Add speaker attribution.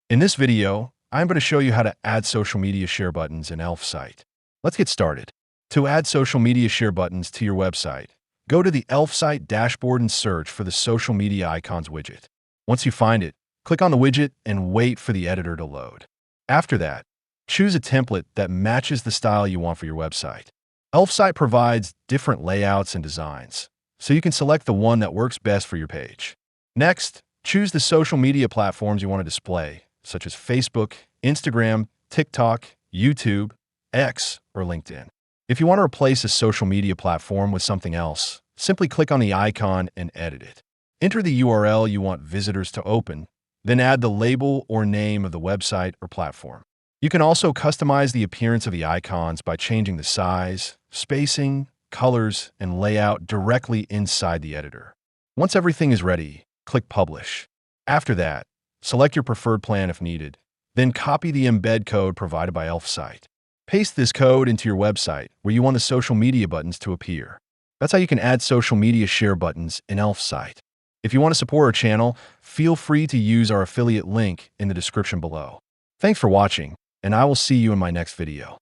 Speaker 1: In this video, I'm going to show you how to add social media share buttons in Elfsight. Let's get started. To add social media share buttons to your website, go to the Elfsight dashboard and search for the social media icons widget. Once you find it, click on the widget and wait for the editor to load. After that, choose a template that matches the style you want for your website. Elfsight provides different layouts and designs, so you can select the one that works best for your page. Next, choose the social media platforms you want to display, such as Facebook, Instagram, TikTok, YouTube, X, or LinkedIn. If you want to replace a social media platform with something else, simply click on the icon and edit it. Enter the URL you want visitors to open, then add the label or name of the website or platform. You can also customize the appearance of the icons by changing the size, spacing, colors, and layout directly inside the editor. Once everything is ready, click Publish. After that, select your preferred plan if needed, then copy the embed code provided by Elfsight. Paste this code into your website where you want the social media buttons to appear. That's how you can add social media share buttons in Elfsight. If you want to support our channel, feel free to use our affiliate link in the description below. Thanks for watching, and I will see you in my next video.